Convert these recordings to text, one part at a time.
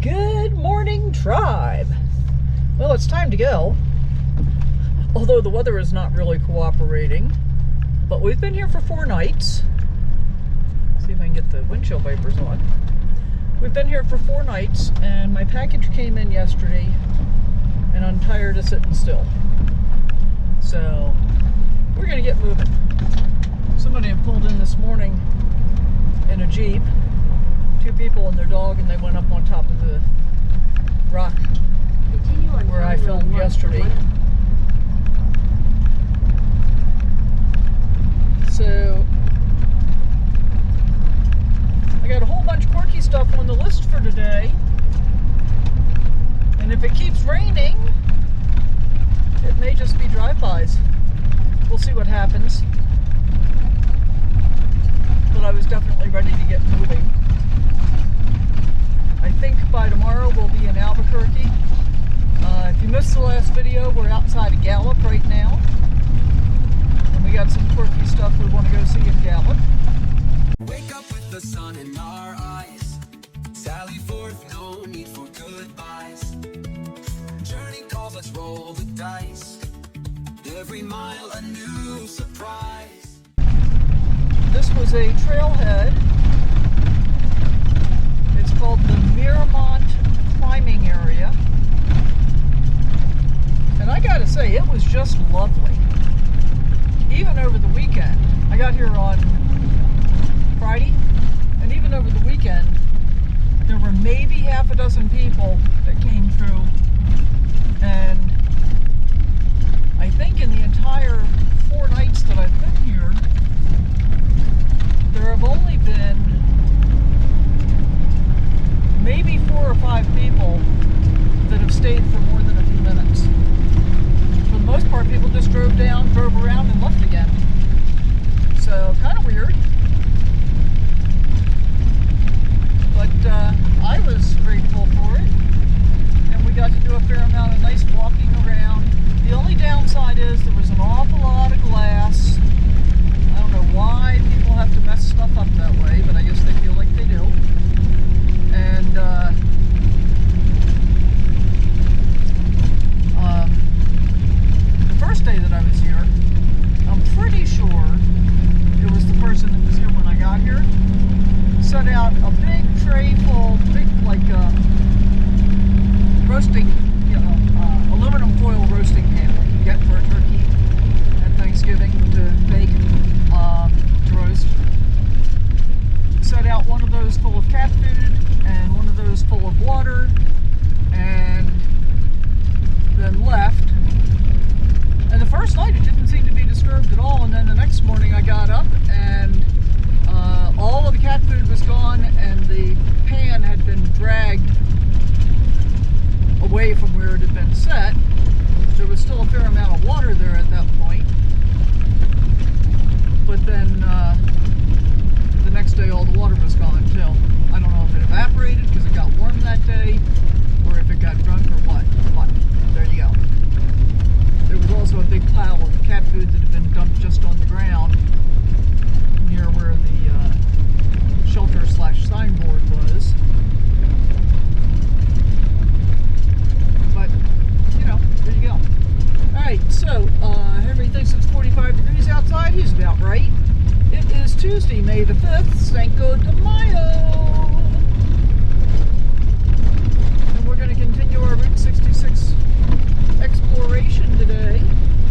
Good morning, tribe. Well, it's time to go. Although the weather is not really cooperating. But we've been here for 4 nights. See if I can get the windshield wipers on. We've been here for 4 nights, and my package came in yesterday, and I'm tired of sitting still. So, we're gonna get moving. Somebody had pulled in this morning in a Jeep. 2 people and their dog, and they went up on top of the rock where I filmed yesterday. So I got a whole bunch of quirky stuff on the list for today, and if it keeps raining, it may just be drive-bys. We'll see what happens, but I was definitely ready to get moving. I think by tomorrow we'll be in Albuquerque. If you missed the last video, we're outside of Gallup right now. And we got some quirky stuff we want to go see in Gallup. Wake up with the sun in our eyes. Sally forth, no need for goodbyes. Journey calls, let's roll the dice. Every mile a new surprise. This was a trailhead. It's called the Miramont Climbing Area. And I gotta say, it was just lovely. Even over the weekend. I got here on Friday, and even over the weekend, there were maybe half a dozen people that came through. And I think in the entire 4 nights that I've been here, there have only been maybe 4 or 5 people that have stayed for more than a few minutes. For the most part, people just drove down, drove around, and left again. So, kind of weird. But I was grateful for it. And we got to do a fair amount of nice walking around. The only downside is there was an awful lot of glass. I don't know why people have to mess stuff up that way, but I guess they feel like they do. And the first day that I was here, I'm pretty sure it was the person that was here when I got here, set out a big tray full, big like roasting, aluminum foil roasting pan like you get for a turkey at Thanksgiving to bake, to roast. Set out one of those full of cat food and one of those full of water, and then left. And the first night it didn't seem to be disturbed at all, and then the next morning I got up and all of the cat food was gone, and the pan had been dragged away from where it had been set. There was still a fair amount of water there at that point, but then the next day all the water was gone too. I don't know if it evaporated because it got warm that day, or if it got drunk or what, but there you go. There was also a big pile of cat food that had been dumped just on the ground near where the shelter/signboard was. But, there you go. Alright, so, Henry thinks it's 45 degrees outside. He's about right. It is Tuesday, May the 5th, Cinco de Mayo. And we're going to continue our Route 66 exploration today.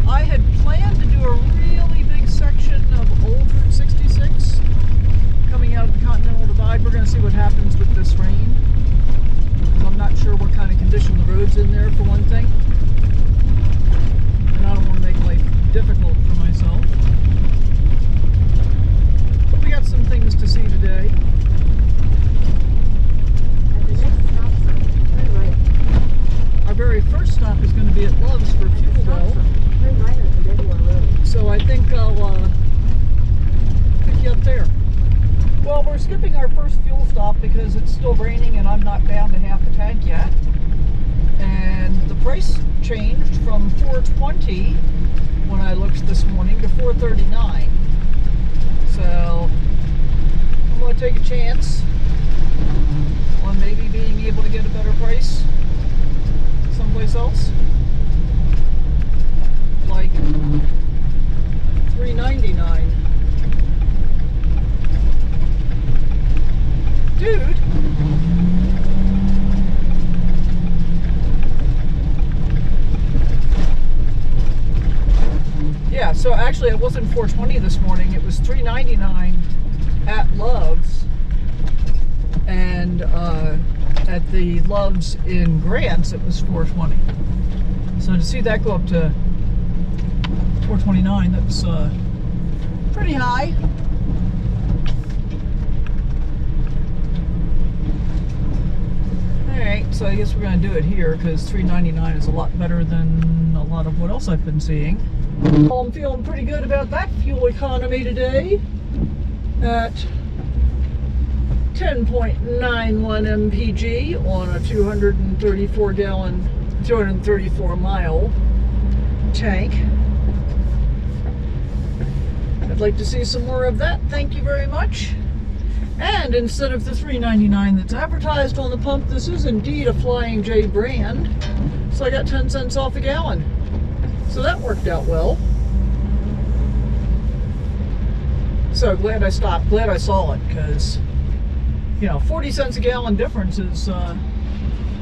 I had planned to do a really big section of old Route 66 coming out of the Continental Divide. We're going to see what happens with this rain. I'm not sure what kind of condition the road's in there, for one thing. And I don't want to make life difficult for myself. But we got some things to see today. Our very first stop is going to be at Love's for fuel though. So I think I'll pick you up there. Well, we're skipping our first fuel stop because it's still raining and I'm not down to half a tank yet. And the price changed from $4.20 when I looked this morning to $4.39. So I'm going to take a chance on maybe being able to get a better actually, it wasn't $4.20 this morning. It was $3.99 at Love's, and at the Love's in Grants, it was $4.20. So to see that go up to $4.29, that's pretty high. Alright, so I guess we're going to do it here because $3.99 is a lot better than a lot of what else I've been seeing. Well, I'm feeling pretty good about that fuel economy today at 10.91 mpg on a 234 gallon, 234 mile tank. I'd like to see some more of that. Thank you very much. And instead of the $3.99 that's advertised on the pump, this is indeed a Flying J brand. So I got 10 cents off a gallon. So that worked out well. So glad I stopped, glad I saw it, because, you know, 40 cents a gallon difference is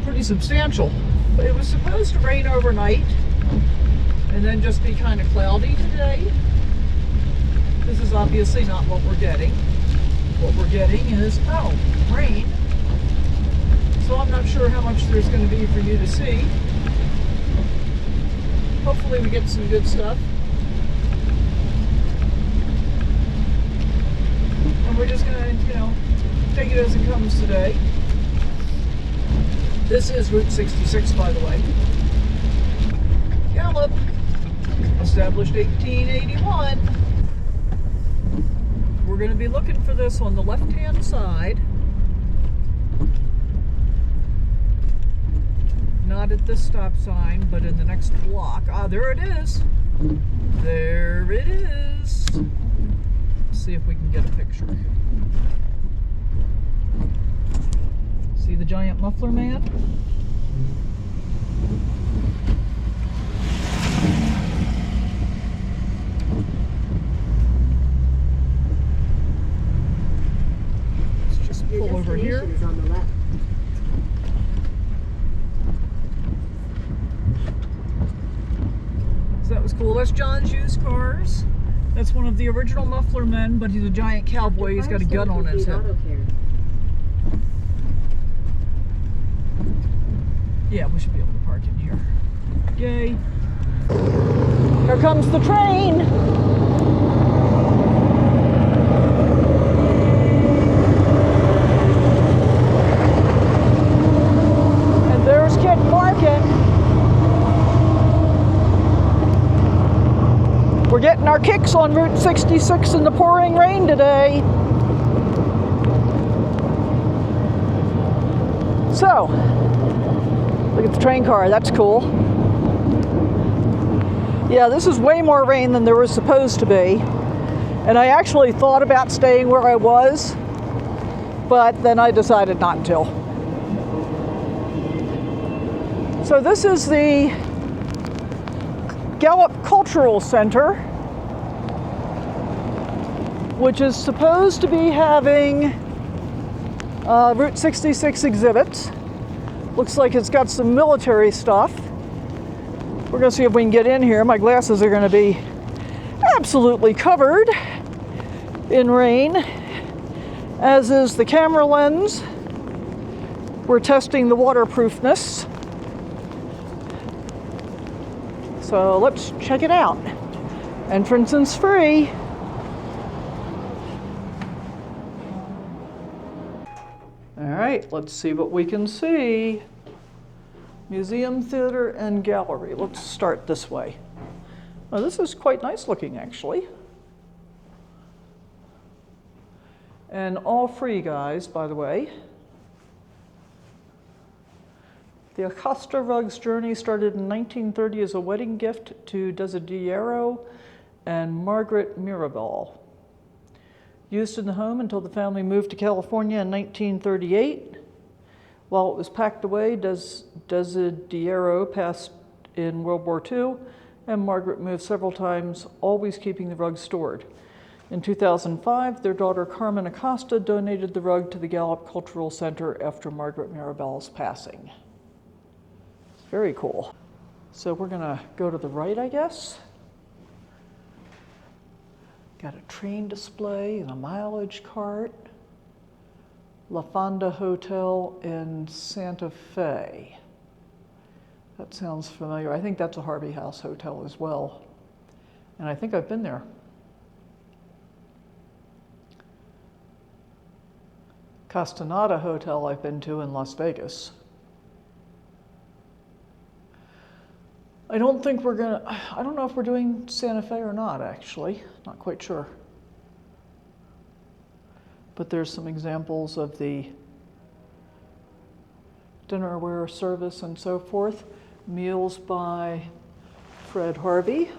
pretty substantial. But it was supposed to rain overnight and then just be kind of cloudy today. This is obviously not what we're getting. What we're getting is, oh, rain. So I'm not sure how much there's going to be for you to see. Hopefully we get some good stuff. And we're just going to, you know, take it as it comes today. This is Route 66, by the way. Gallup, established 1881. We're going to be looking for this on the left-hand side. Not at this stop sign, but in the next block. Ah, there it is. There it is. Let's see if we can get a picture. See the giant Muffler Man? Pull over here. Is on the left. So that was cool. That's John's Used Cars. That's one of the original Muffler Men, but he's a giant cowboy. He's got a gun on his head. Yeah, we should be able to park in here. Yay. Here comes the train. We're getting our kicks on Route 66 in the pouring rain today. So, look at the train car, that's cool. Yeah, this is way more rain than there was supposed to be. And I actually thought about staying where I was, but then I decided not to. So this is the Gallup Cultural Center, which is supposed to be having Route 66 exhibits. Looks like it's got some military stuff. We're gonna see if we can get in here. My glasses are gonna be absolutely covered in rain, as is the camera lens. We're testing the waterproofness. So let's check it out. Entrance is free. All right, let's see what we can see. Museum, theater, and gallery. Let's start this way. Oh, this is quite nice looking, actually. And all free, guys, by the way. The Acosta Rugs journey started in 1930 as a wedding gift to Desiderio and Margaret Mirabal. Used in the home until the family moved to California in 1938. While it was packed away, Desiderio passed in World War II, and Margaret moved several times, always keeping the rug stored. In 2005, their daughter Carmen Acosta donated the rug to the Gallup Cultural Center after Margaret Mirabal's passing. Very cool. So we're gonna go to the right, I guess. Got a train display and a mileage cart. La Fonda Hotel in Santa Fe. That sounds familiar. I think that's a Harvey House hotel as well. And I think I've been there. Castaneda Hotel I've been to in Las Vegas. I don't know if we're doing Santa Fe or not, actually. Not quite sure. But there's some examples of the dinnerware service and so forth. Meals by Fred Harvey.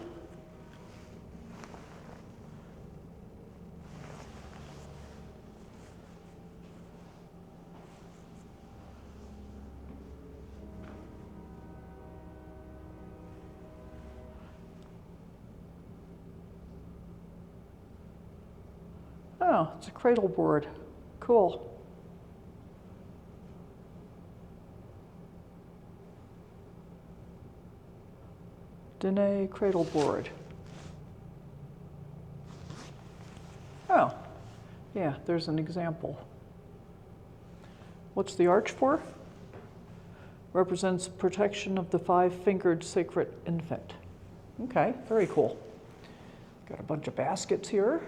Oh, it's a cradle board. Cool. Dene cradle board. Oh, yeah, there's an example. What's the arch for? Represents protection of the five-fingered sacred infant. Okay, very cool. Got a bunch of baskets here.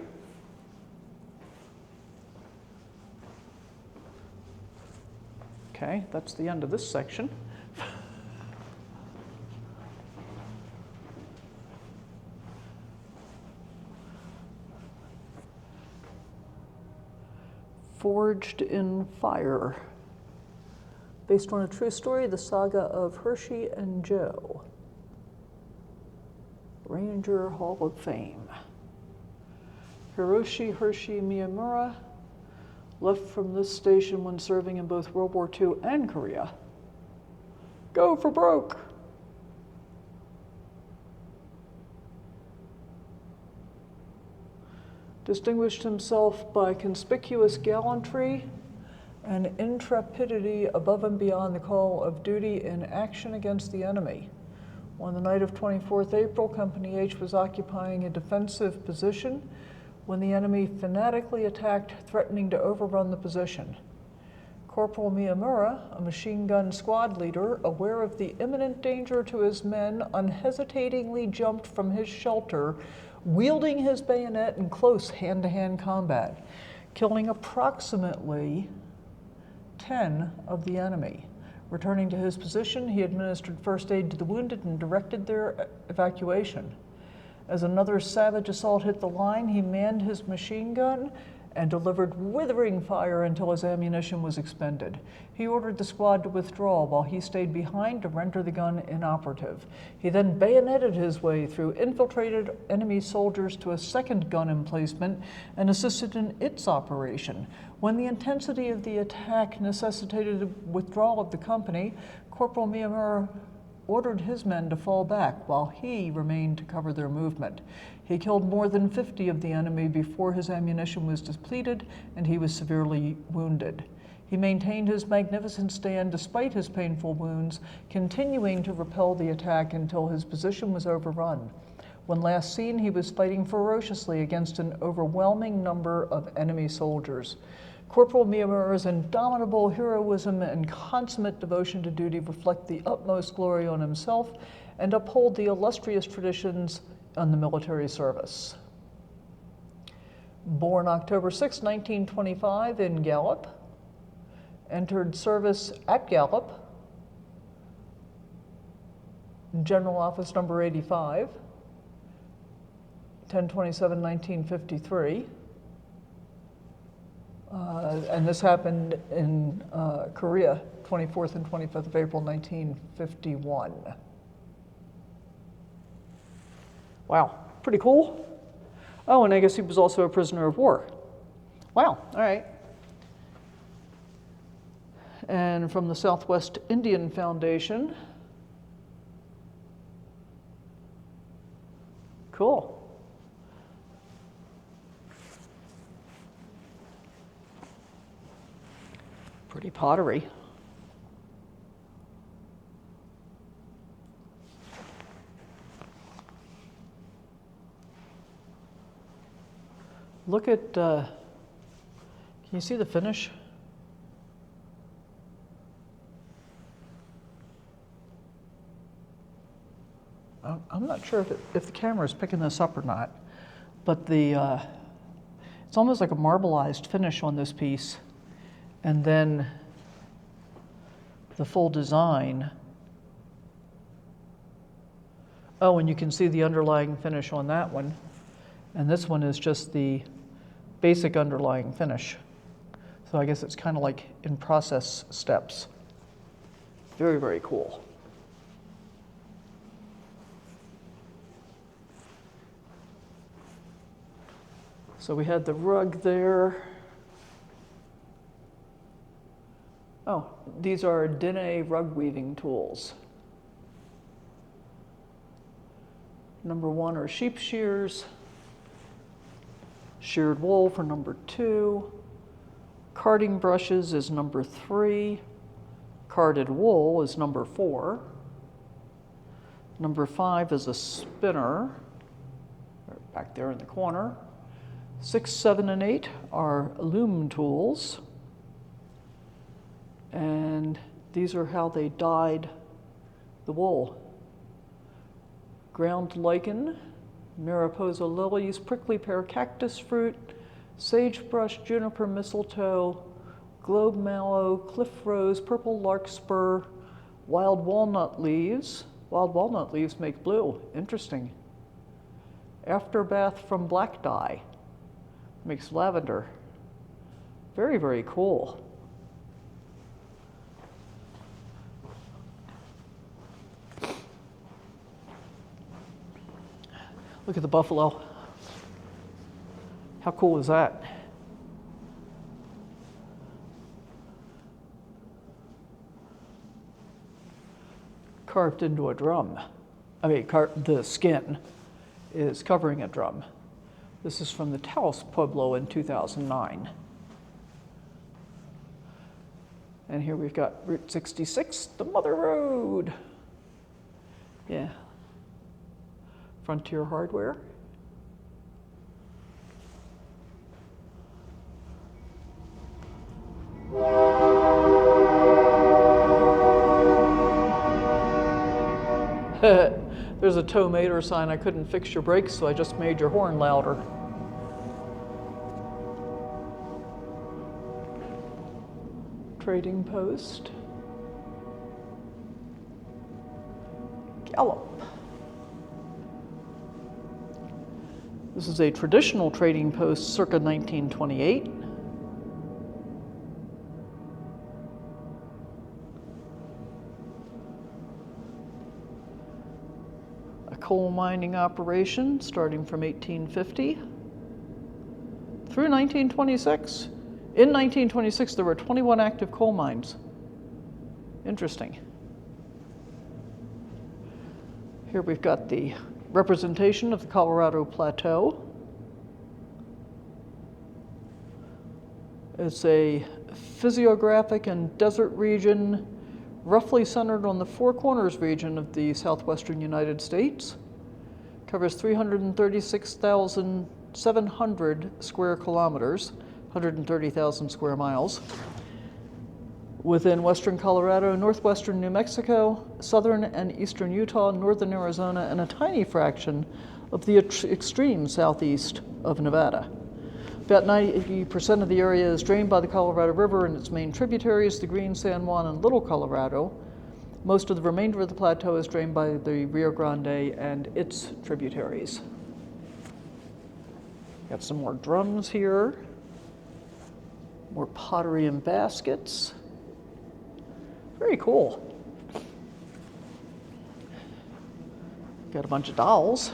Okay, that's the end of this section. Forged in Fire. Based on a true story, the saga of Hershey and Joe. Ranger Hall of Fame. Hiroshi Hershey Miyamura left from this station when serving in both World War II and Korea. Go for broke! Distinguished himself by conspicuous gallantry and intrepidity above and beyond the call of duty in action against the enemy. On the night of 24th April, Company H was occupying a defensive position when the enemy fanatically attacked, threatening to overrun the position. Corporal Miyamura, a machine gun squad leader, aware of the imminent danger to his men, unhesitatingly jumped from his shelter, wielding his bayonet in close hand-to-hand combat, killing approximately 10 of the enemy. Returning to his position, he administered first aid to the wounded and directed their evacuation. As another savage assault hit the line, he manned his machine gun and delivered withering fire until his ammunition was expended. He ordered the squad to withdraw while he stayed behind to render the gun inoperative. He then bayoneted his way through infiltrated enemy soldiers to a second gun emplacement and assisted in its operation. When the intensity of the attack necessitated the withdrawal of the company, Corporal Miyamura ordered his men to fall back while he remained to cover their movement. He killed more than 50 of the enemy before his ammunition was depleted and he was severely wounded. He maintained his magnificent stand despite his painful wounds, continuing to repel the attack until his position was overrun. When last seen, he was fighting ferociously against an overwhelming number of enemy soldiers. Corporal Miyamura's indomitable heroism and consummate devotion to duty reflect the utmost glory on himself and uphold the illustrious traditions on the military service. Born October 6, 1925 in Gallup, entered service at Gallup, General Office number 85, 10/27/1953. And this happened in Korea, 24th and 25th of April, 1951. Wow, pretty cool. Oh, and I guess he was also a prisoner of war. Wow, all right. And from the Southwest Indian Foundation. Cool. Pretty pottery. Look at, can you see the finish? I'm not sure if the camera is picking this up or not, but it's almost like a marbleized finish on this piece. And then the full design. Oh, and you can see the underlying finish on that one. And this one is just the basic underlying finish. So I guess it's kind of like in process steps. Very, very cool. So we had the rug there. Oh, these are Dene rug weaving tools. Number 1 are sheep shears. Sheared wool for number 2. Carding brushes is number 3. Carded wool is number 4. Number 5 is a spinner, back there in the corner. 6, 7, and 8 are loom tools. And these are how they dyed the wool. Ground lichen, Mariposa lilies, prickly pear cactus fruit, sagebrush, juniper, mistletoe, globe mallow, cliff rose, purple larkspur, wild walnut leaves. Wild walnut leaves make blue. Interesting. Afterbath from black dye makes lavender. Very, very cool. Look at the buffalo. How cool is that? Carved into a drum. I mean, the skin is covering a drum. This is from the Taos Pueblo in 2009. And here we've got Route 66, the Mother Road. Yeah. Frontier Hardware. There's a tow mater sign. I couldn't fix your brakes, so I just made your horn louder. Trading post. Gallup. This is a traditional trading post circa 1928. A coal mining operation starting from 1850 through 1926. In 1926, there were 21 active coal mines. Interesting. Here we've got the representation of the Colorado Plateau. It's a physiographic and desert region roughly centered on the Four Corners region of the southwestern United States. Covers 336,700 square kilometers, 130,000 square miles. Within western Colorado, northwestern New Mexico, southern and eastern Utah, northern Arizona, and a tiny fraction of the extreme southeast of Nevada. About 90% of the area is drained by the Colorado River and its main tributaries, the Green, San Juan, and Little Colorado. Most of the remainder of the plateau is drained by the Rio Grande and its tributaries. Got some more drums here, more pottery and baskets. Very cool. Got a bunch of dolls.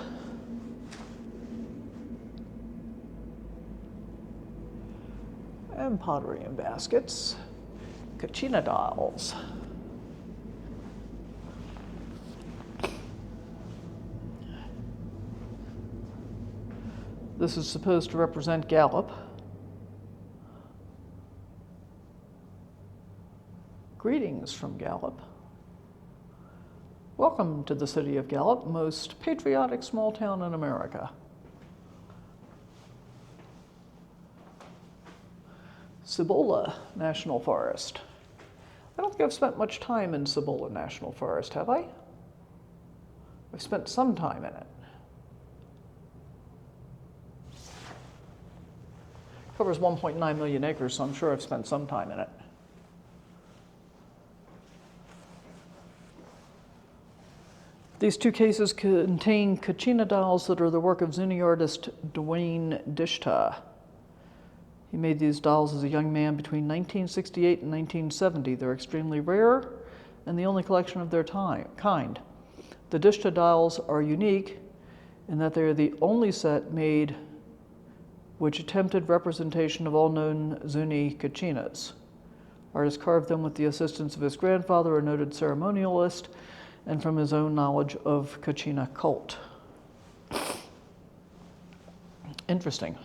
And pottery and baskets. Kachina dolls. This is supposed to represent Gallup. Greetings from Gallup. Welcome to the city of Gallup, most patriotic small town in America. Cibola National Forest. I don't think I've spent much time in Cibola National Forest, have I? I've spent some time in it. Covers 1.9 million acres, so I'm sure I've spent some time in it. These two cases contain Kachina dolls that are the work of Zuni artist Dwayne Dishta. He made these dolls as a young man between 1968 and 1970. They're extremely rare and the only collection of their kind. The Dishta dolls are unique in that they are the only set made which attempted representation of all known Zuni Kachinas. Artist carved them with the assistance of his grandfather, a noted ceremonialist, and from his own knowledge of Kachina cult. Interesting.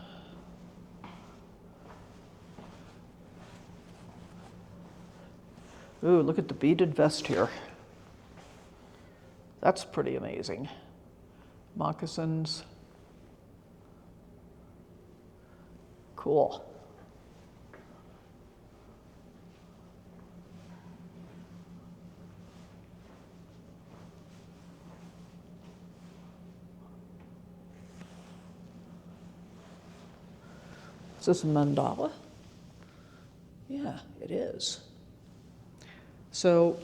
Ooh, look at the beaded vest here. That's pretty amazing. Moccasins. Cool. Is this a mandala? Yeah, it is. So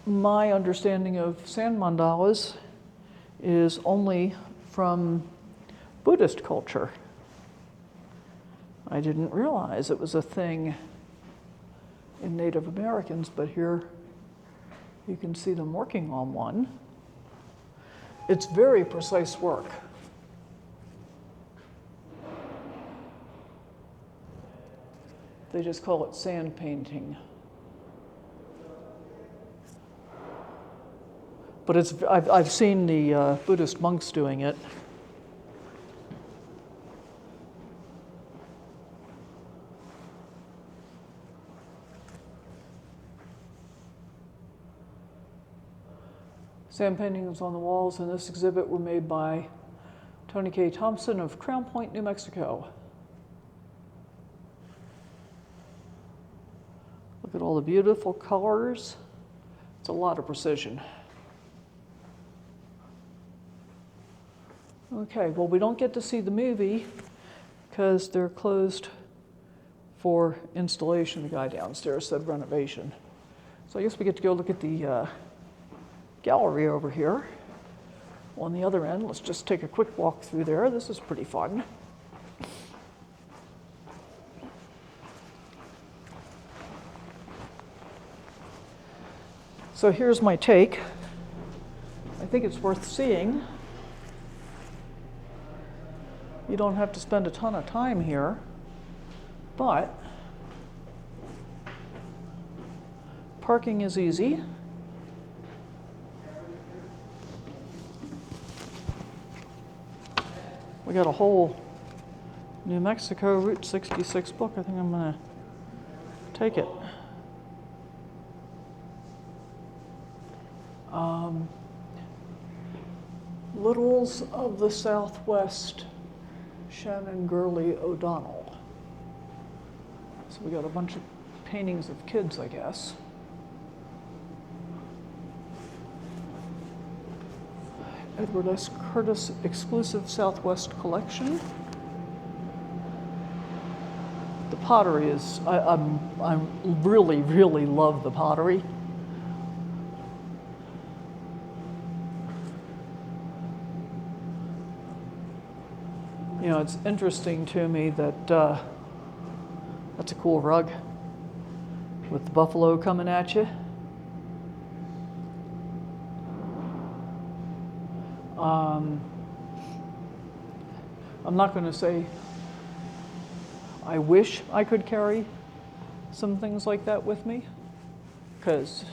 my understanding of sand mandalas is only from Buddhist culture. I didn't realize it was a thing in Native Americans, but here you can see them working on one. It's very precise work. They just call it sand painting. But I've seen the Buddhist monks doing it. Sand paintings on the walls in this exhibit were made by Tony K. Thompson of Crown Point, New Mexico. Look at all the beautiful colors. It's a lot of precision. Okay, well, we don't get to see the movie because they're closed for installation. The guy downstairs said renovation. So I guess we get to go look at the gallery over here. On the other end, let's just take a quick walk through there. This is pretty fun. So here's my take. I think it's worth seeing. You don't have to spend a ton of time here, but parking is easy. We got a whole New Mexico Route 66 book. I think I'm gonna take it. Littles of the Southwest, Shannon Gurley O'Donnell. So we got a bunch of paintings of kids, I guess. Edward S. Curtis exclusive Southwest collection. The pottery is, I really, really love the pottery. You know, it's interesting to me that that's a cool rug with the buffalo coming at you. I'm not going to say I wish I could carry some things like that with me, because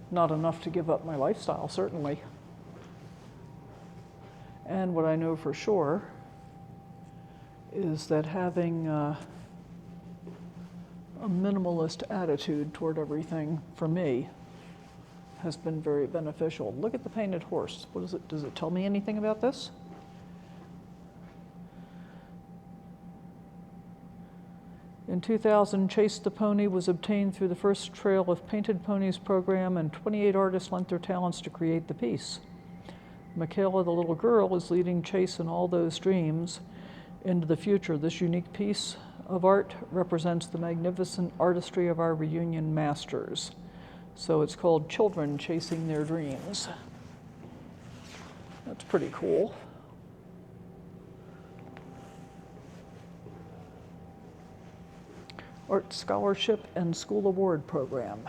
not enough to give up my lifestyle, certainly. And what I know for sure is that having a minimalist attitude toward everything, for me, has been very beneficial. Look at the painted horse. What is it? Does it tell me anything about this? In 2000, Chase the Pony was obtained through the first Trail of Painted Ponies program, and 28 artists lent their talents to create the piece. Michaela, the little girl, is leading Chase and all those dreams into the future. This unique piece of art represents the magnificent artistry of our reunion masters. So it's called Children Chasing Their Dreams. That's pretty cool. Art Scholarship and School Award Program.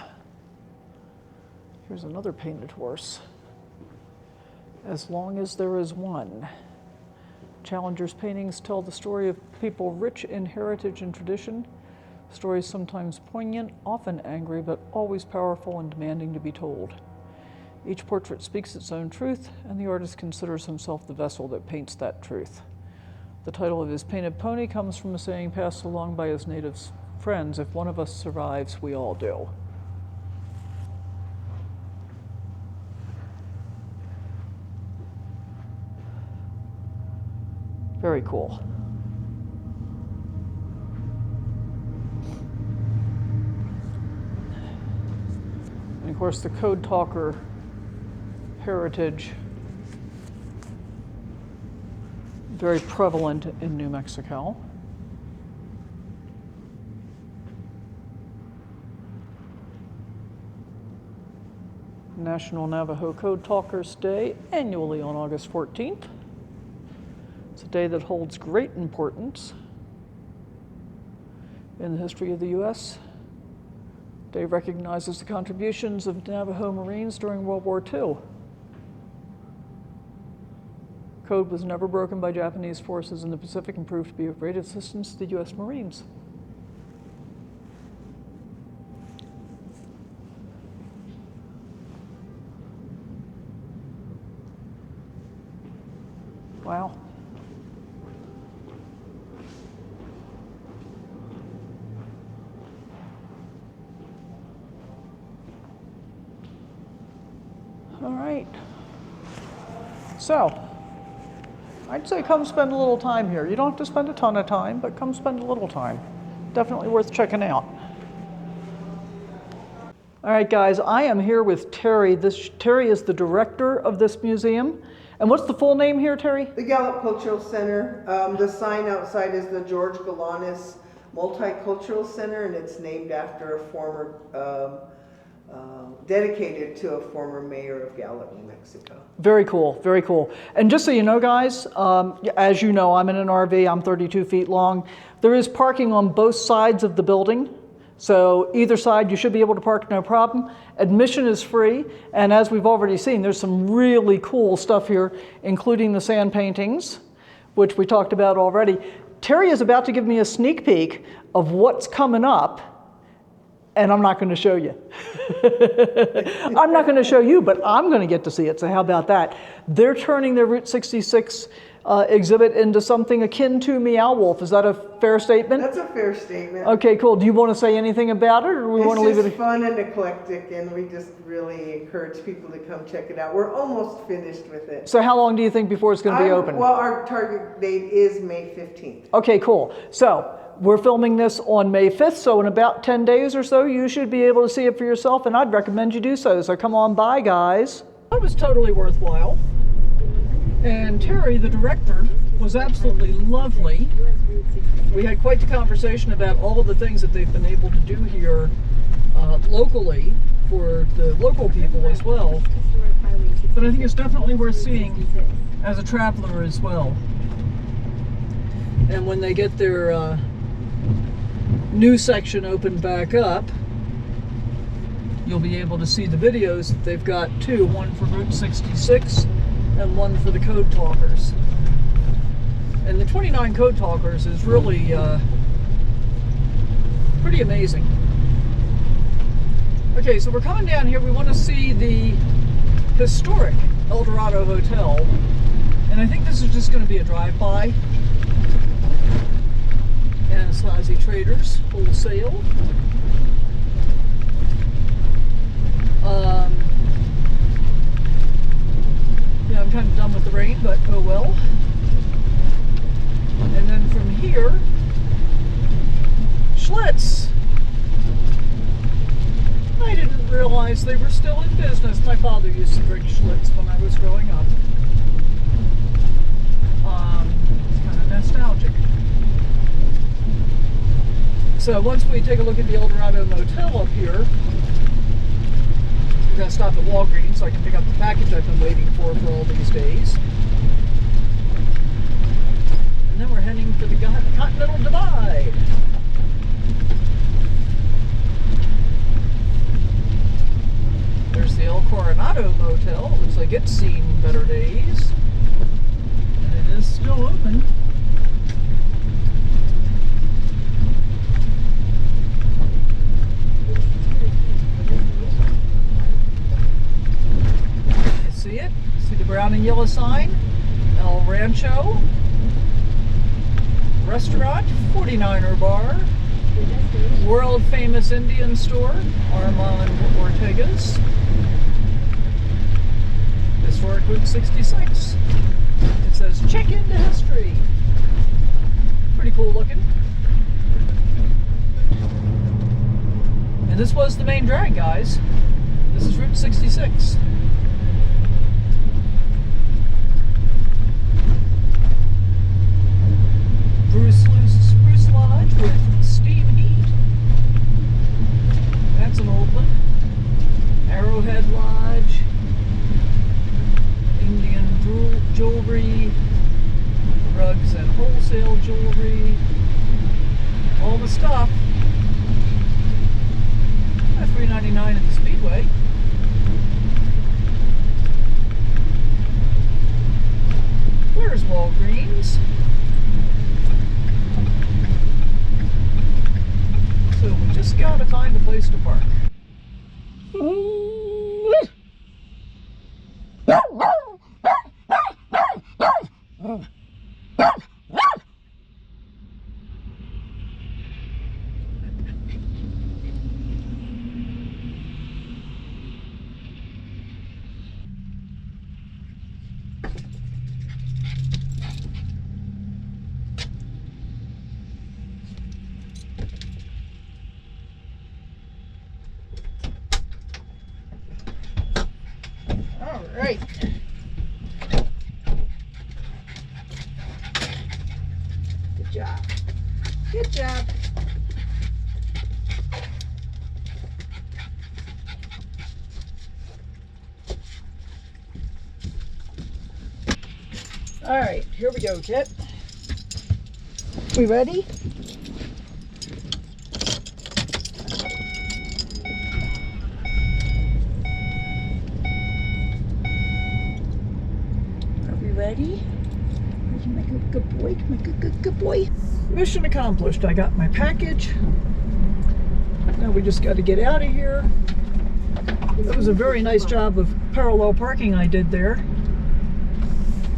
Here's another painted horse. As long as there is one. Challenger's paintings tell the story of people rich in heritage and tradition. Stories sometimes poignant, often angry, but always powerful and demanding to be told. Each portrait speaks its own truth, and the artist considers himself the vessel that paints that truth. The title of his painted pony comes from a saying passed along by his native friends: if one of us survives, we all do. Very cool. And of course, the code talker heritage, very prevalent in New Mexico. National Navajo Code Talkers Day, annually on August 14th. It's a day that holds great importance in the history of the U.S. The day recognizes the contributions of Navajo Marines during World War II. Code was never broken by Japanese forces in the Pacific and proved to be of great assistance to the U.S. Marines. Wow. All right. So, I'd say come spend a little time here. You don't have to spend a ton of time, but come spend a little time. Definitely worth checking out. All right, guys, I am here with Terry. Terry is the director of this museum. And what's the full name here, Terry? The Gallup Cultural Center. The sign outside is the George Galanis Multicultural Center, and it's named after a former, dedicated to a former mayor of Gallup, New Mexico. Very cool, very cool. And just so you know, guys, as you know, I'm in an RV, I'm 32 feet long. There is parking on both sides of the building. So either side, you should be able to park no problem. Admission is free, and as we've already seen, there's some really cool stuff here, including the sand paintings, which we talked about already. Terry is about to give me a sneak peek of what's coming up, and I'm not going to show you. I'm not going to show you, but I'm going to get to see it, so how about that? They're turning their Route 66 exhibit into something akin to Meow Wolf. Is that a fair statement? That's a fair statement. Okay, cool. Do you want to say anything about it, or do we want to leave it? It's just fun and eclectic, and we just really encourage people to come check it out. We're almost finished with it. So how long do you think before it's going to be open? Well, our target date is May 15th. Okay, cool. So we're filming this on May 5th, so in about 10 days or so, you should be able to see it for yourself, and I'd recommend you do so. So come on by, guys. That was totally worthwhile. And Terry, the director, was absolutely lovely. We had quite the conversation about all of the things that they've been able to do here locally for the local people as well. But I think it's definitely worth seeing as a traveler as well. And when they get their new section opened back up, you'll be able to see the videos that they've got too, one for Route 66 and one for the Code Talkers. And the 29 Code Talkers is really pretty amazing. Okay, so we're coming down here. We want to see the historic El Dorado Hotel. And I think this is just going to be a drive-by. And Slazzy Traders Wholesale. Yeah, I'm kind of done with the rain, but oh well. And then from here, Schley. business. My father used to drink Schlitz when I was growing up. It's kind of nostalgic. So once we take a look at the Eldorado Motel up here, we're going to stop at Walgreens so I can pick up the package I've been waiting for all these days. And then we're heading for the Continental Divide. There's the El Coronado Motel. Looks like it's seen better days. And it is still open. You see it? See the brown and yellow sign? El Rancho Restaurant, 49er Bar, world famous Indian store, Armand Ortega's, historic Route 66. It says check into history. Pretty cool looking. And this was the main drag, guys. This is Route 66. Spruce Lodge with steam heat. That's an old one. Arrowhead Lodge. Indian jewelry. Rugs and wholesale jewelry. All the stuff. At $3.99 at the Speedway. Where's Walgreens? So we just gotta find a place to park. Right. Good job. Good job. All right, here we go, Kit. We ready? Ready? My good boy, my good boy. Mission accomplished. I got my package. Now we just got to get out of here. That was a very nice job of parallel parking I did there.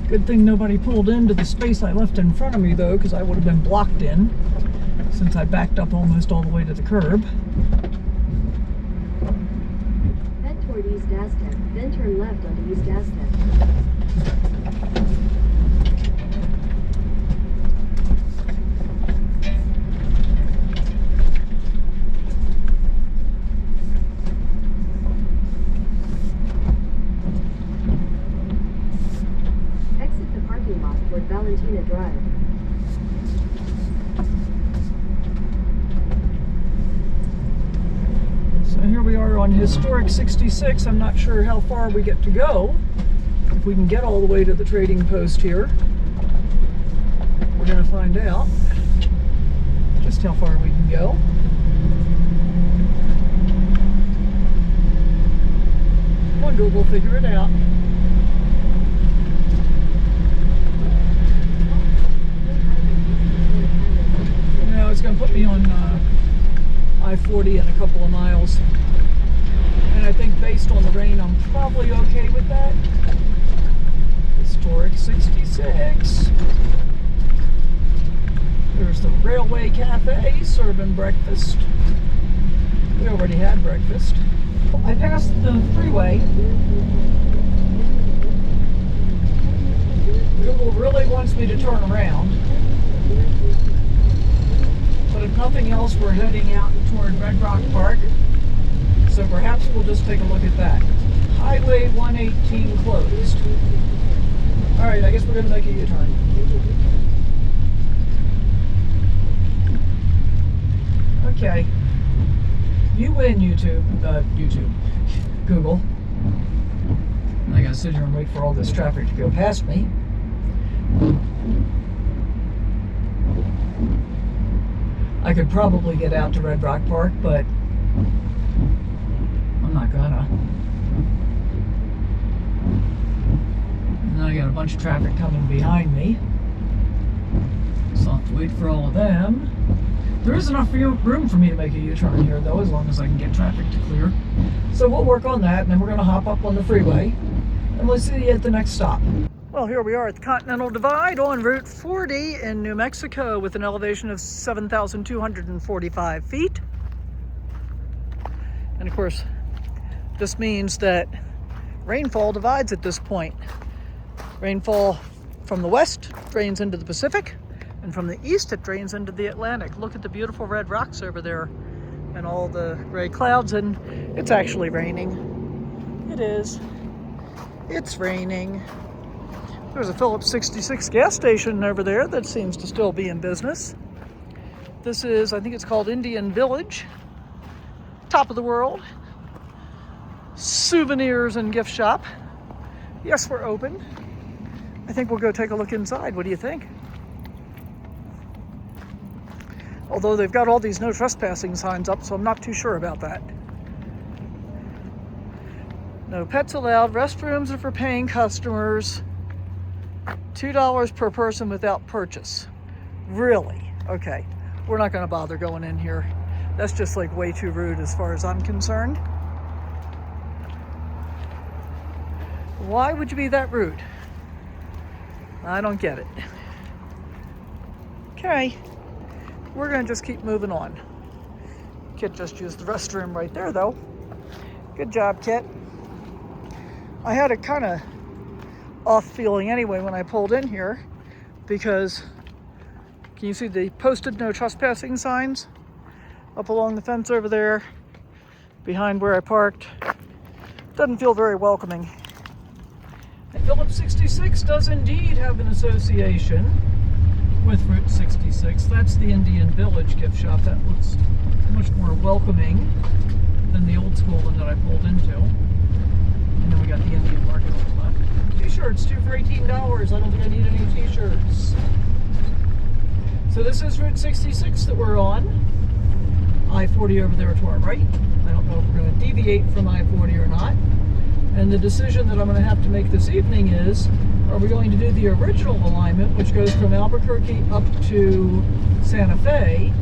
Good thing nobody pulled into the space I left in front of me though, because I would have been blocked in since I backed up almost all the way to the curb. Head toward East Aztec, then turn left onto East Aztec. Valentina Drive. So here we are on historic 66. I'm not sure how far we get to go. If we can get all the way to the trading post here. We're going to find out just how far we can go. Come on, Google, figure it out. It's going to put me on I-40 in a couple of miles. And I think based on the rain, I'm probably okay with that. Historic 66. There's the Railway Cafe serving breakfast. We already had breakfast. I passed the freeway. Google really wants me to turn around. But if nothing else, we're heading out toward Red Rock Park. So perhaps we'll just take a look at that. Freeway 118 closed. Alright, I guess we're gonna make a U-turn. Okay. You win, YouTube. Google. I gotta sit here and wait for all this traffic to go past me. I could probably get out to Red Rock Park, but I'm not gonna. And then I got a bunch of traffic coming behind me, so I'll have to wait for all of them. There is enough room for me to make a U-turn here, though, as long as I can get traffic to clear. So we'll work on that, and then we're going to hop up on the freeway, and we'll see you at the next stop. Well, here we are at the Continental Divide on Route 40 in New Mexico with an elevation of 7,245 feet. And of course, this means that rainfall divides at this point. Rainfall from the west drains into the Pacific, and from the east it drains into the Atlantic. Look at the beautiful red rocks over there and all the gray clouds, and it's actually raining. It is. It's raining. There's a Phillips 66 gas station over there that seems to still be in business. This is, I think it's called Indian Village. Top of the world. Souvenirs and gift shop. Yes, we're open. I think we'll go take a look inside. What do you think? Although they've got all these no trespassing signs up, so I'm not too sure about that. No pets allowed. Restrooms are for paying customers. $2 per person without purchase. Really? Okay. We're not going to bother going in here. That's just like way too rude as far as I'm concerned. Why would you be that rude? I don't get it. Okay. We're going to just keep moving on. Kit just used the restroom right there, though. Good job, Kit. I had a kind of off feeling anyway when I pulled in here, because can you see the posted no trespassing signs up along the fence over there behind where I parked? Doesn't feel very welcoming. And Phillips 66 does indeed have an association with Route 66. That's the Indian Village gift shop. That looks much more welcoming than the old school one that I pulled into. And then we got the Indian market on the left. T-shirts, 2 for $18. I don't think I need any t-shirts. So this is Route 66 that we're on. I-40 over there to our right. I don't know if we're going to deviate from I-40 or not. And the decision that I'm going to have to make this evening is, are we going to do the original alignment, which goes from Albuquerque up to Santa Fe,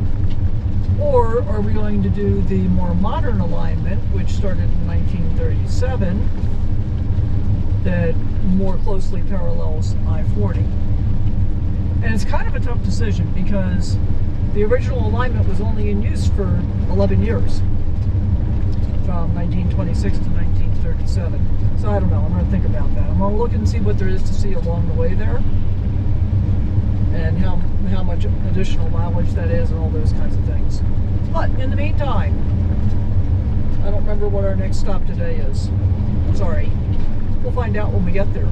or are we going to do the more modern alignment, which started in 1937, that more closely parallels I-40? And it's kind of a tough decision because the original alignment was only in use for 11 years, from 1926 to 1937. So I don't know, I'm going to think about that. I'm going to look and see what there is to see along the way there, and how much additional mileage that is, and all those kinds of things. But in the meantime, I don't remember what our next stop today is. Sorry. We'll find out when we get there.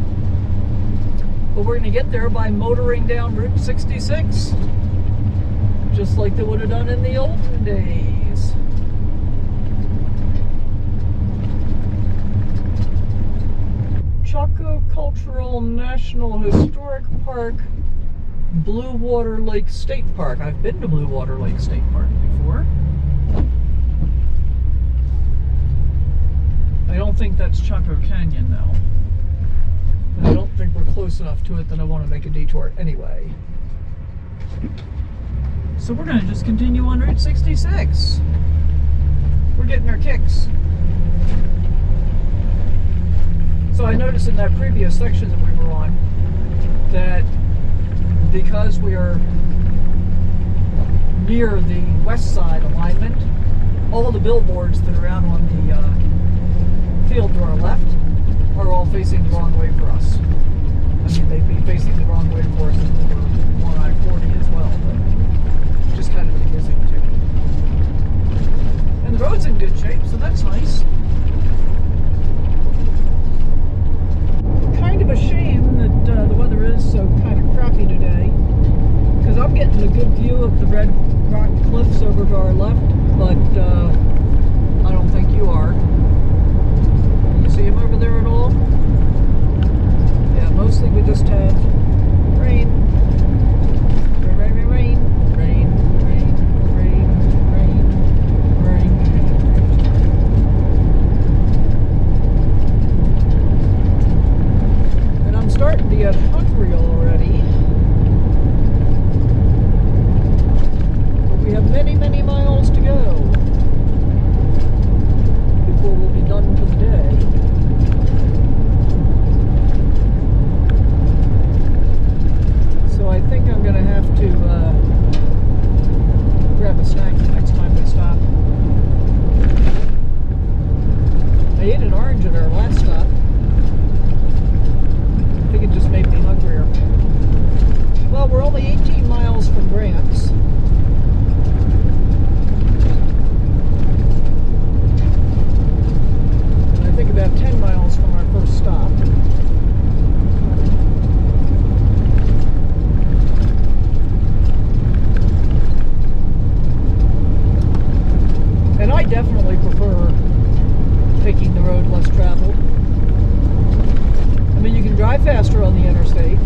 But we're going to get there by motoring down Route 66, just like they would have done in the olden days. Chaco Cultural National Historic Park, Bluewater Lake State Park. I've been to Bluewater Lake State Park before. I don't think that's Chaco Canyon, though. And I don't think we're close enough to it that I want to make a detour anyway. So we're going to just continue on Route 66. We're getting our kicks. So I noticed in that previous section that we were on that because we are near the west side alignment, all the billboards that are out on the field to our left are all facing the wrong way for us. I mean, they'd be facing the wrong way for us if we were on I-40 as well, but just kind of confusing too. And the road's in good shape, so that's nice. drive faster on the interstate.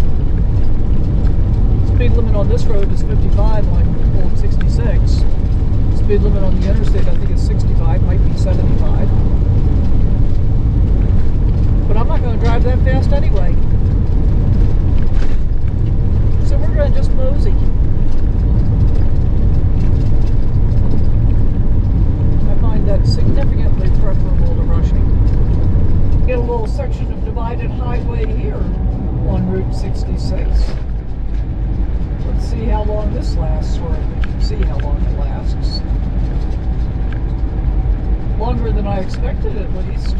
Speed limit on this road is 55 on Old 66. Speed limit on the interstate I think is 65, might be 75. But I'm not going to drive that fast anyway. So we're going to just mosey. I find that significantly preferable to rushing. Get a little section of divided highway here on Route 66. Let's see how long this lasts, or we can see how long it lasts. Longer than I expected, at least.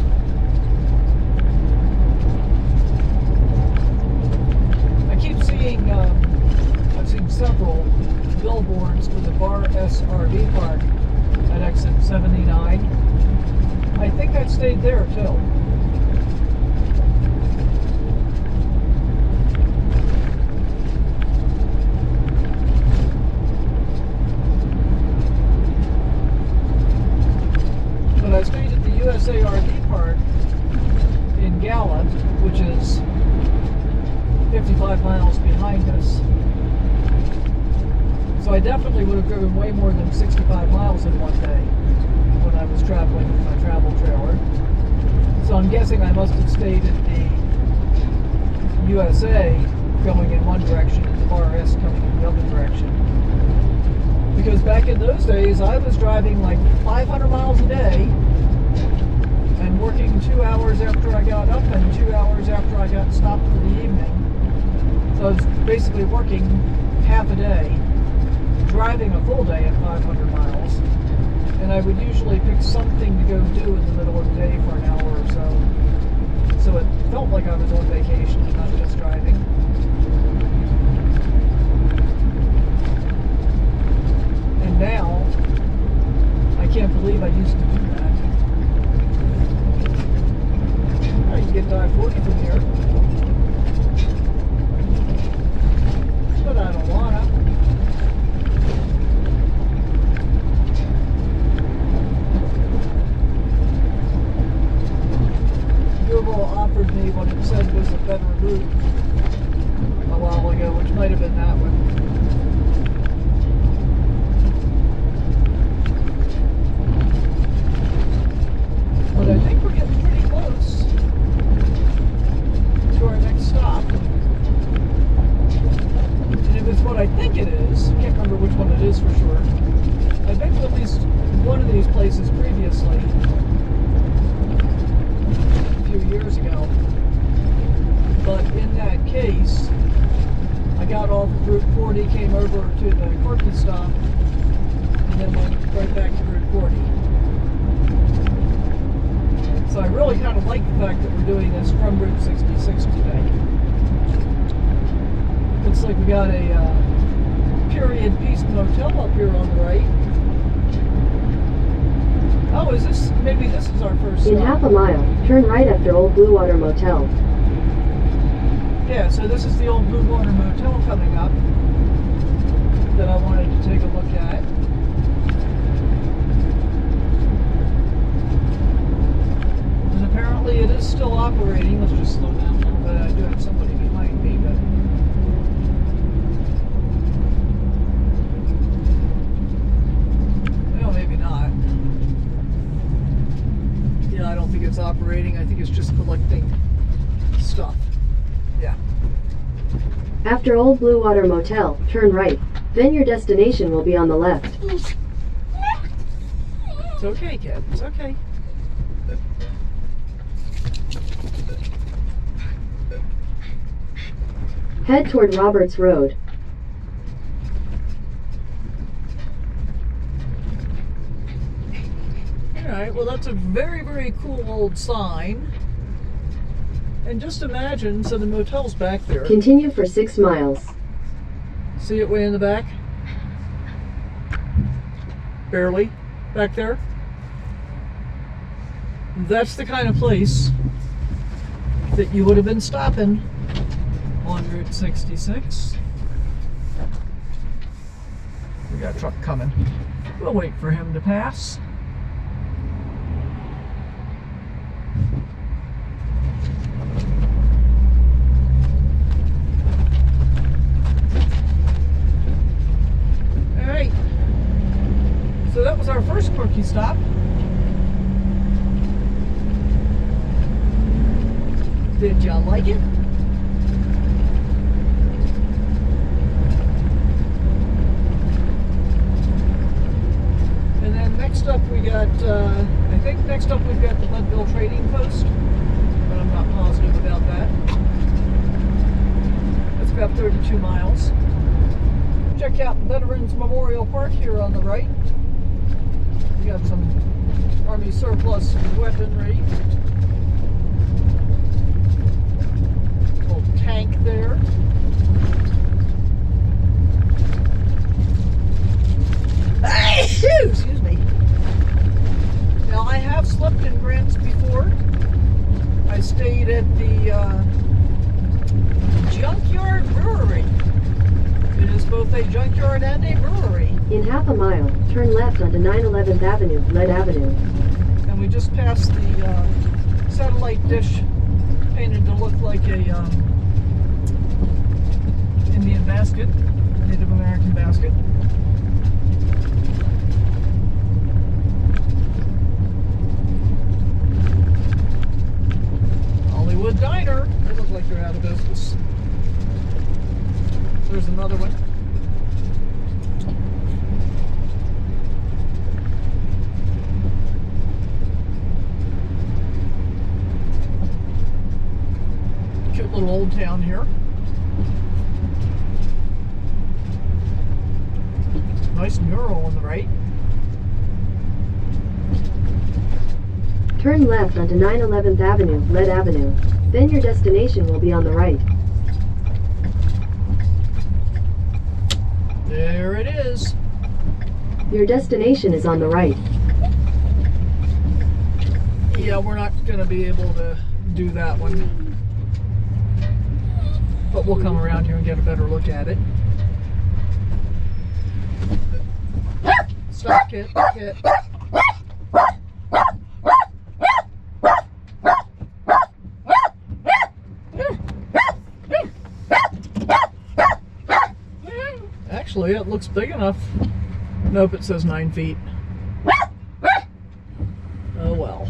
I keep seeing, I've seen several billboards for the Bar S RV park at exit 79. I think I stayed there too. But I stayed at the USA RV park in Gallup, which is 55 miles behind us. So I definitely would have driven way more than 65 miles in one day when I was traveling with my travel trailer. So I'm guessing I must have stayed at the USA going in one direction and the Bar S coming in the other direction. Because back in those days, I was driving like 500 miles a day and working 2 hours after I got up and 2 hours after I got stopped for the evening. So I was basically working half a day, driving a full day at 500 miles. And I would usually pick something to go do in the middle of the day for an hour or so. So it felt like I was on vacation and not just driving. And now, I can't believe I used to do that. Oh, you can get to I-40 from here. But I don't wanna. Google offered me what it said was a better route a while ago, which might have been that one. But I think we're getting pretty close to our next stop. And if it's what I think it is, I can't remember which one it is for sure. I've been to at least one of these places previously, a few years ago. But in that case, I got off of Route 40, came over to the Quirky stop, and then went right back to Route 40. So I really kind of like the fact that we're doing this from Route 66 today. Looks like we got a period piece motel up here on the right. Oh, is this, maybe this is our first stop. In half a mile, turn right after Old Bluewater Motel. Yeah, so this is the old Bluewater Motel coming up that I wanted to take a look at. And apparently it is still operating. Let's just slow down a little bit. I do have somebody behind me, but well, maybe not. Yeah, I don't think it's operating. I think it's just collecting stuff. Yeah. After Old Bluewater Motel, turn right. Then your destination will be on the left. It's okay, kid. It's okay. Head toward Roberts Road. Alright, well that's a very, very cool old sign. And just imagine, so the motel's back there. Continue for 6 miles. See it way in the back? Barely. Back there. That's the kind of place that you would have been stopping on Route 66. We got a truck coming. We'll wait for him to pass. Did y'all like it? And then next up we got, I think next up we've got the Budville Trading Post, but I'm not positive about that. That's about 32 miles. Check out Veterans Memorial Park here on the right. We got some Army surplus weaponry. Little tank there. Excuse me. Now I have slept in Grants before. I stayed at the Junkyard Brewery. It is both a junkyard and a brewery. In half a mile, turn left onto 911th Avenue, Lead Avenue. And we just passed the satellite dish painted to look like a Indian basket, Native American basket. Hollywood Diner. They look like they're out of business. There's another one. Cute little old town here. Nice mural on the right. Turn left onto 911th Avenue, Lead Avenue. Then your destination will be on the right. There it is. Your destination is on the right. Yeah, we're not going to be able to do that one. But we'll come around here and get a better look at it. Stop, Kit. Kit. Actually, it looks big enough. Nope, it says 9 feet. Oh well.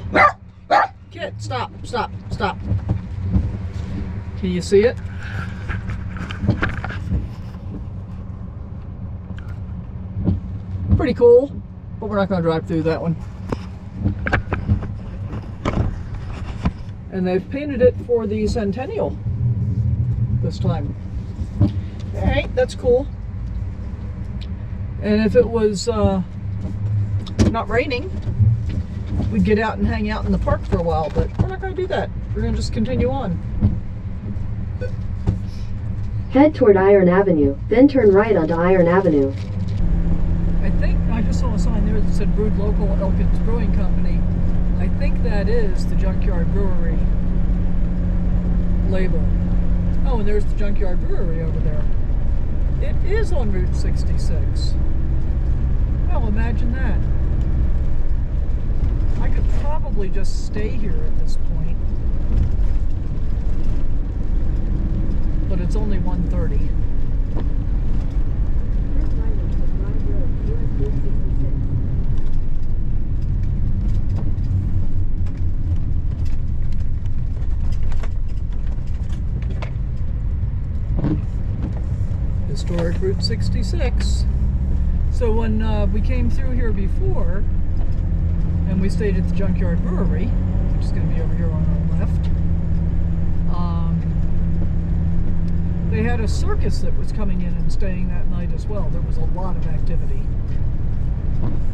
Kit, stop, stop, stop. Can you see it? Pretty cool, but we're not going to drive through that one. And they've painted it for the centennial this time. Alright, that's cool. And if it was not raining, we'd get out and hang out in the park for a while, but we're not going to do that. We're going to just continue on. Head toward Iron Avenue, then turn right onto Iron Avenue. I think I just saw a sign there that said Brewed Local Elkins Brewing Company. I think that is the Junkyard Brewery label. Oh, and there's the Junkyard Brewery over there. It is on Route 66. Well, imagine that. I could probably just stay here at this point. But it's only 1:30. Historic Route 66. So when we came through here before, and we stayed at the Junkyard Brewery, which is going to be over here on our left, they had a circus that was coming in and staying that night as well. There was a lot of activity.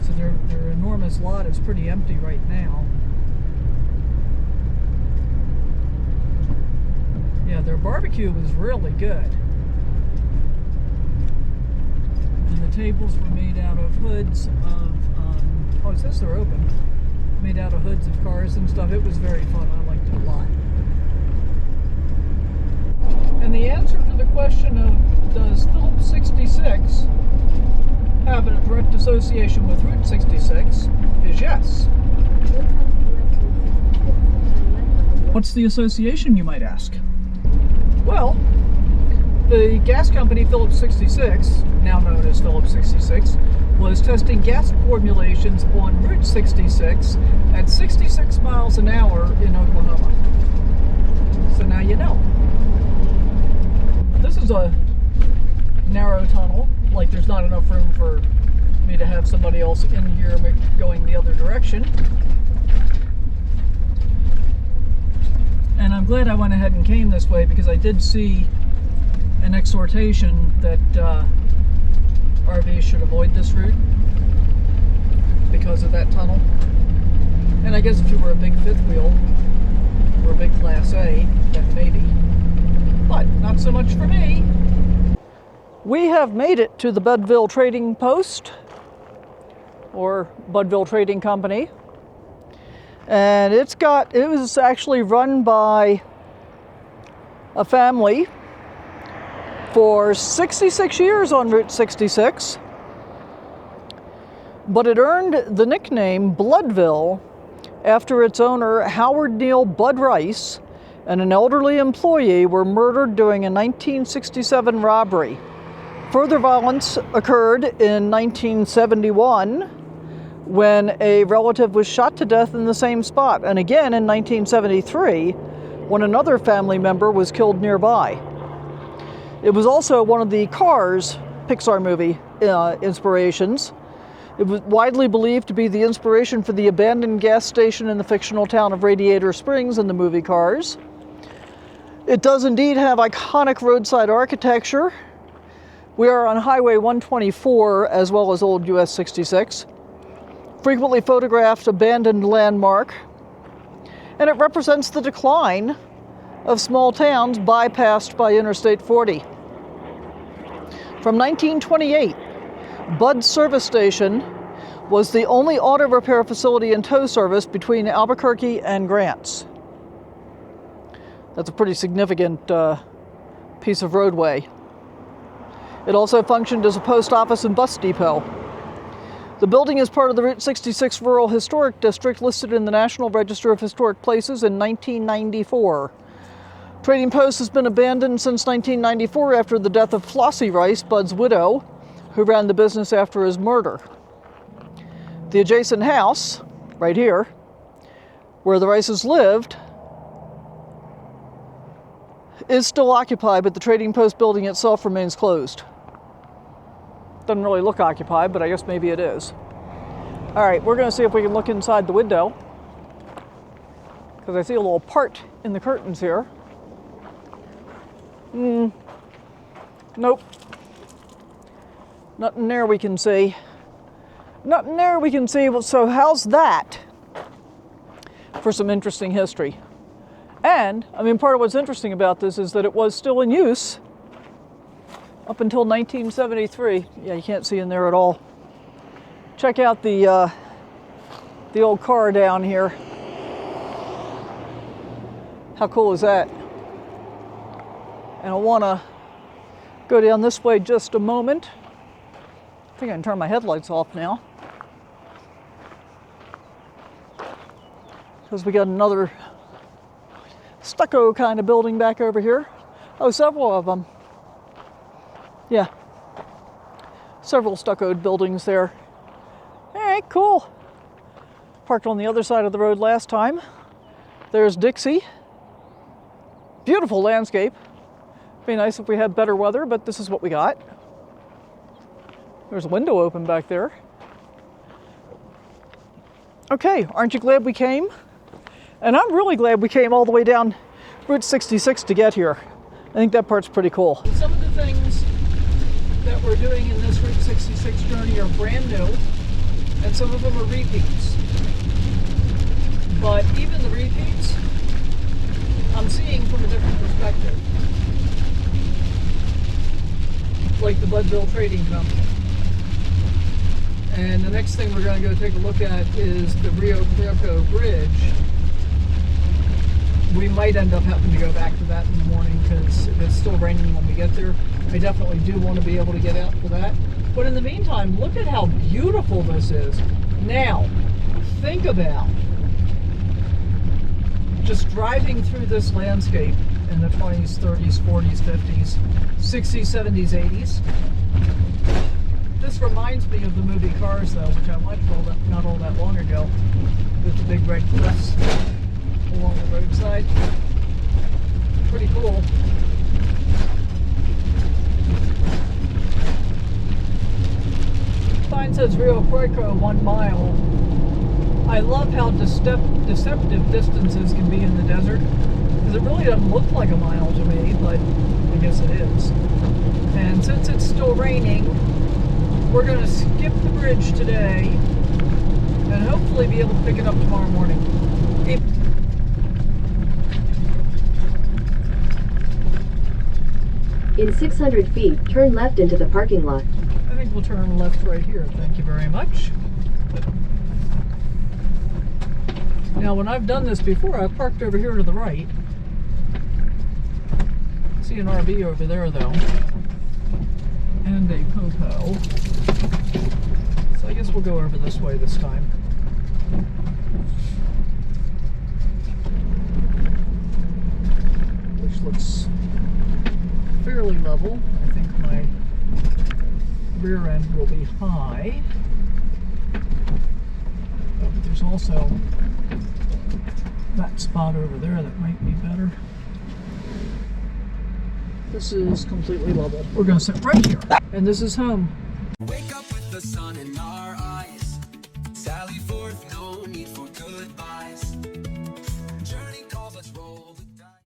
So their enormous lot is pretty empty right now. Yeah, their barbecue was really good. And the tables were made out of hoods of, oh, it says they're open. Made out of hoods of cars and stuff. It was very fun. I liked it a lot. And the answer to the question of does Phillips 66 have a direct association with Route 66 is yes. What's the association, you might ask? Well, the gas company Phillips 66, now known as Phillips 66, was testing gas formulations on Route 66 at 66 miles an hour in Oklahoma. So now there's not enough room for me to have somebody else in here going the other direction. And I'm glad I went ahead and came this way, because I did see an exhortation that RVs should avoid this route because of that tunnel. And I guess if you were a big fifth wheel or a big Class A, then maybe. But not so much for me. We have made it to the Budville Trading Post, or Budville Trading Company. And it was actually run by a family for 66 years on Route 66. But it earned the nickname Bloodville after its owner, Howard Neal Bud Rice, and an elderly employee were murdered during a 1967 robbery. Further violence occurred in 1971 when a relative was shot to death in the same spot, and again in 1973 when another family member was killed nearby. It was also one of the Cars Pixar movie inspirations. It was widely believed to be the inspiration for the abandoned gas station in the fictional town of Radiator Springs in the movie Cars. It does indeed have iconic roadside architecture. We are on Highway 124 as well as Old US 66. Frequently photographed abandoned landmark. And it represents the decline of small towns bypassed by Interstate 40. From 1928, Bud's service station was the only auto repair facility and tow service between Albuquerque and Grants. That's a pretty significant piece of roadway. It also functioned as a post office and bus depot. The building is part of the Route 66 Rural Historic District, listed in the National Register of Historic Places in 1994. Trading Post has been abandoned since 1994 after the death of Flossie Rice, Bud's widow, who ran the business after his murder. The adjacent house, right here, where the Rices lived, is still occupied, but the Trading Post building itself remains closed. Doesn't really look occupied, but I guess maybe it is. All right, we're going to see if we can look inside the window, because I see a little part in the curtains here. Nope. Nothing there we can see. Nothing there we can see. Well, so how's that for some interesting history? And, I mean, part of what's interesting about this is that it was still in use up until 1973. Yeah, you can't see in there at all. Check out the old car down here. How cool is that? And I want to go down this way just a moment. I think I can turn my headlights off now, because we got another stucco kind of building back over here. Oh, several of them. Yeah, several stuccoed buildings there. All right, cool. Parked on the other side of the road last time. There's Dixie. Beautiful landscape. Be nice if we had better weather, but this is what we got. There's a window open back there. Okay, aren't you glad we came? And I'm really glad we came all the way down Route 66 to get here. I think that part's pretty cool. Some of the things that we're doing in this Route 66 journey are brand new, and some of them are repeats. But even the repeats, I'm seeing from a different perspective. Like the Budville Trading Company. And the next thing we're going to go take a look at is the Rio Puerco Bridge. We might end up having to go back to that in the morning because if it's still raining when we get there. I definitely do want to be able to get out for that. But in the meantime, look at how beautiful this is. Now, think about just driving through this landscape in the 20s, 30s, 40s, 50s, 60s, 70s, 80s. This reminds me of the movie Cars, though, which I watched not all that long ago, with the big red cliffs along the roadside. Pretty cool. says Rio Puerco 1 mile. I love how deceptive distances can be in the desert, because it really doesn't look like a mile to me, but I guess it is. And since it's still raining, we're going to skip the bridge today and hopefully be able to pick it up tomorrow morning. In 600 feet, turn left into the parking lot. I think we'll turn left right here. Thank you very much. Now, when I've done this before, I've parked over here to the right. See an RV over there, though. And a popo. So I guess we'll go over this way this time. Which looks fairly level. I think my rear end will be high. Oh, but there's also that spot over there that might be better. This is completely level. We're going to sit right here. And this is home. Wake up with the sun in our eyes.